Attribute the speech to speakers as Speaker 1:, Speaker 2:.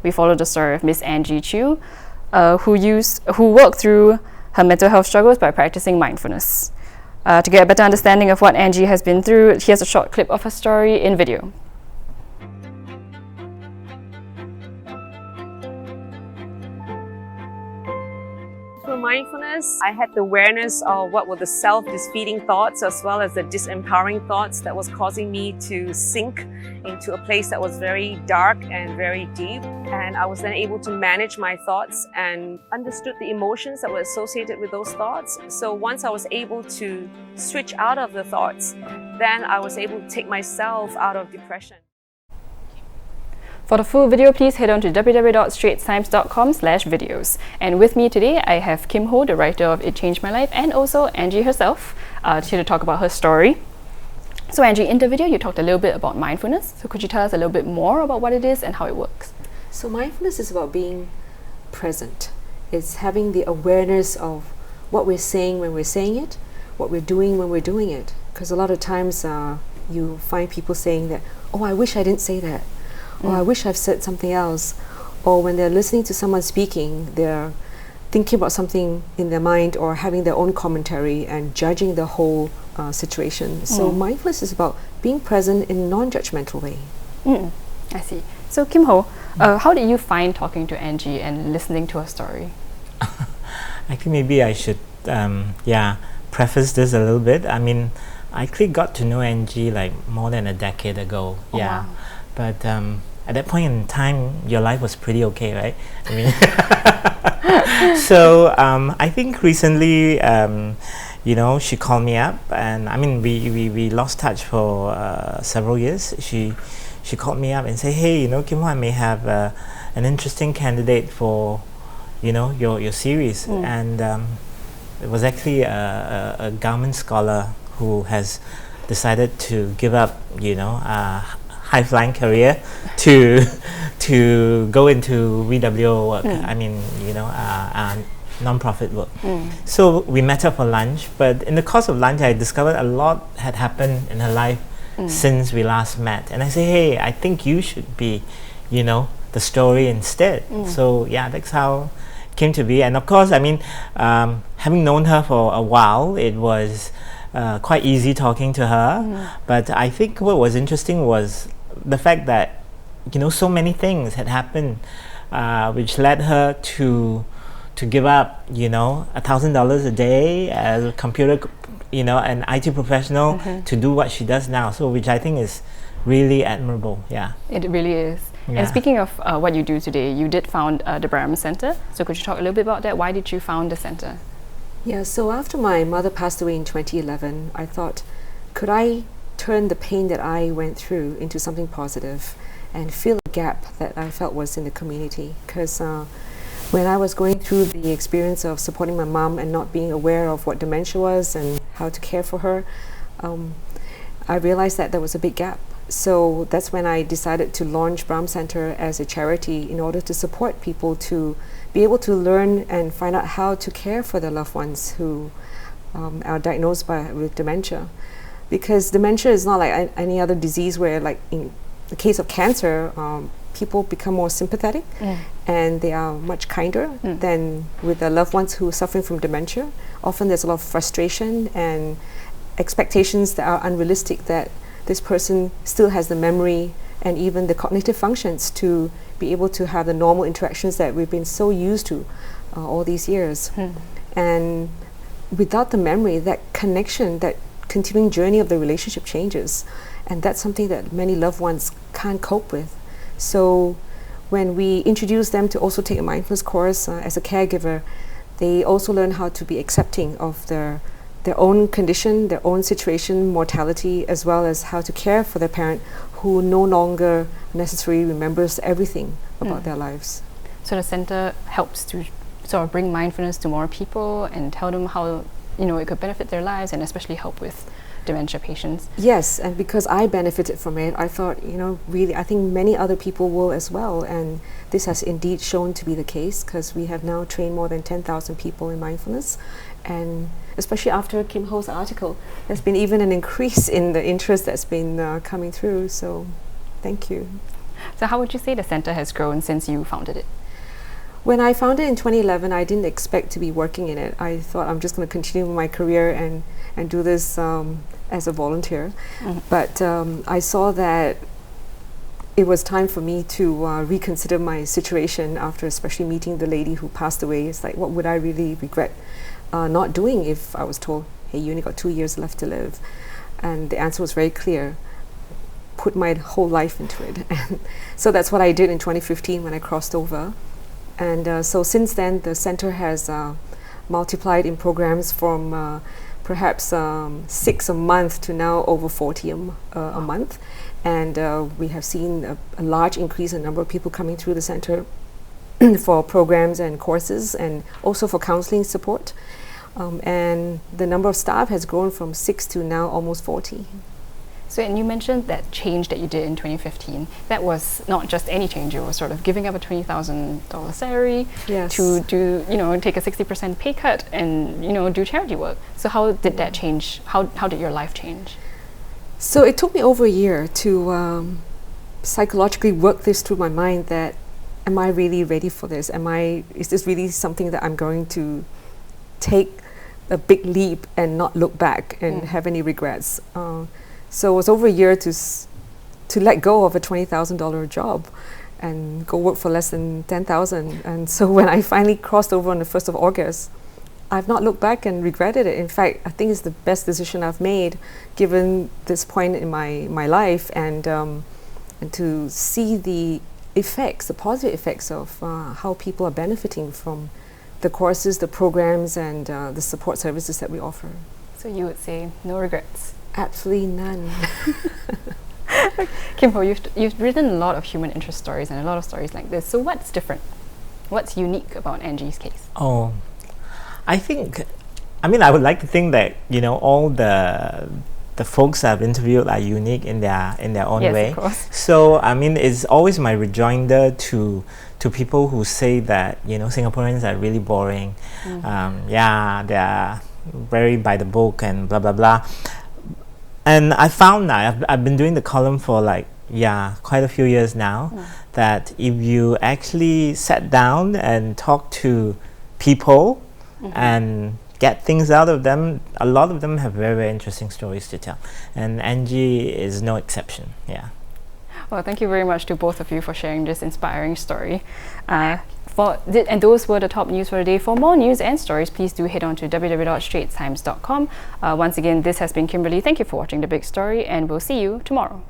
Speaker 1: we follow the story of Miss Angie Chew, who worked through her mental health struggles by practicing mindfulness. To get a better understanding of what Angie has been through, here's a short clip of her story in video.
Speaker 2: Through mindfulness, I had the awareness of what were the self-defeating thoughts as well as the disempowering thoughts that was causing me to sink into a place that was very dark and very deep. And I was then able to manage my thoughts and understood the emotions that were associated with those thoughts. So once I was able to switch out of the thoughts, then I was able to take myself out of depression.
Speaker 1: For the full video, please head on to www.straitstimes.com/videos. And with me today, I have Kim Hoh, the writer of It Changed My Life, and also Angie herself, here to talk about her story. So Angie, in the video, you talked a little bit about mindfulness. So could you tell us a little bit more about what it is and how it works?
Speaker 3: So mindfulness is about being present. It's having the awareness of what we're saying when we're saying it, what we're doing when we're doing it. Because a lot of times you find people saying that, oh, I wish I didn't say that. Or I wish I've said something else. Or when they're listening to someone speaking, they're thinking about something in their mind or having their own commentary and judging the whole situation. So mindfulness is about being present in a non-judgmental way.
Speaker 1: I see. So Kim Hoh, how did you find talking to Angie and listening to her story?
Speaker 4: I think maybe I should preface this a little bit. I mean, I actually got to know Angie like more than a decade ago.
Speaker 1: Wow.
Speaker 4: But at that point in time, your life was pretty okay, right? I mean, so I think recently, she called me up, and I mean, we lost touch for several years. She called me up and said, hey, Kim Hoh, I may have an interesting candidate for, your series. And it was actually a government scholar who has decided to give up, high-flying career to go into VWO work. I mean, non-profit work. So we met up for lunch, but in the course of lunch, I discovered a lot had happened in her life since we last met. And I say, hey, I think you should be, the story instead. So yeah, that's how it came to be. And of course, I mean, having known her for a while, it was quite easy talking to her. But I think what was interesting was the fact that so many things had happened which led her to give up $1,000 a day as a computer an IT professional to do what she does now, so which I think is really admirable.
Speaker 1: It really is. And speaking of what you do today, you did found the Brahm Centre. So could you talk a little bit about that? Why did you found the centre?
Speaker 3: Yeah, so after my mother passed away in 2011, I thought, could I turn the pain that I went through into something positive and fill a gap that I felt was in the community? Because when I was going through the experience of supporting my mom and not being aware of what dementia was and how to care for her, I realized that there was a big gap. So that's when I decided to launch Brahm Centre as a charity in order to support people to be able to learn and find out how to care for their loved ones who are diagnosed with dementia. Because dementia is not like any other disease where, like in the case of cancer, people become more sympathetic and they are much kinder than with their loved ones who are suffering from dementia. Often there's a lot of frustration and expectations that are unrealistic, that this person still has the memory and even the cognitive functions to be able to have the normal interactions that we've been so used to all these years. And without the memory, that connection, that continuing journey of the relationship changes, and that's something that many loved ones can't cope with. So when we introduce them to also take a mindfulness course as a caregiver, they also learn how to be accepting of their own condition, their own situation, mortality, as well as how to care for their parent who no longer necessarily remembers everything about their lives.
Speaker 1: So the centre helps to sort of bring mindfulness to more people and tell them how it could benefit their lives, and especially help with dementia patients.
Speaker 3: Yes, and because I benefited from it, I thought, really, I think many other people will as well, and this has indeed shown to be the case, because we have now trained more than 10,000 people in mindfulness, and especially after Kim Ho's article, there's been even an increase in the interest that's been coming through, so thank you.
Speaker 1: So how would you say the centre has grown since you founded it?
Speaker 3: When I founded in 2011, I didn't expect to be working in it. I thought I'm just going to continue my career and do this as a volunteer. But I saw that it was time for me to reconsider my situation after especially meeting the lady who passed away. It's like, what would I really regret not doing if I was told, hey, you only got 2 years left to live? And the answer was very clear. Put my whole life into it. And so that's what I did in 2015 when I crossed over. And so since then, the centre has multiplied in programs from perhaps 6 a month to now over 40 a month. And we have seen a large increase in the number of people coming through the centre for programs and courses, and also for counselling support. And the number of staff has grown from 6 to now almost 40.
Speaker 1: So, and you mentioned that change that you did in 2015. That was not just any change. You were sort of giving up a $20,000 salary to do, take a 60% pay cut and, do charity work. So how did that change? How did your life change?
Speaker 3: So it took me over a year to psychologically work this through my mind that, am I really ready for this? Is this really something that I'm going to take a big leap and not look back and have any regrets? So it was over a year to let go of a $20,000 job and go work for less than $10,000. And so when I finally crossed over on the 1st of August, I've not looked back and regretted it. In fact, I think it's the best decision I've made given this point in my life, and to see the positive effects of how people are benefiting from the courses, the programs, and the support services that we offer.
Speaker 1: So you would say no regrets?
Speaker 3: Absolutely none.
Speaker 1: Kim Hoh, you've written a lot of human interest stories and a lot of stories like this. So what's different? What's unique about Angie's case?
Speaker 4: Oh, I would like to think that all the folks I've interviewed are unique in their own way.
Speaker 1: Yes, of course.
Speaker 4: So it's always my rejoinder to people who say that Singaporeans are really boring. They are very by the book and blah blah blah. And I found now I've been doing the column for quite a few years now, that if you actually sat down and talk to people and get things out of them, a lot of them have very, very interesting stories to tell. And Angie is no exception. Yeah.
Speaker 1: Well, thank you very much to both of you for sharing this inspiring story. And those were the top news for the day. For more news and stories, please do head on to www.straitstimes.com. Once again, this has been Kimberly. Thank you for watching The Big Story, and we'll see you tomorrow.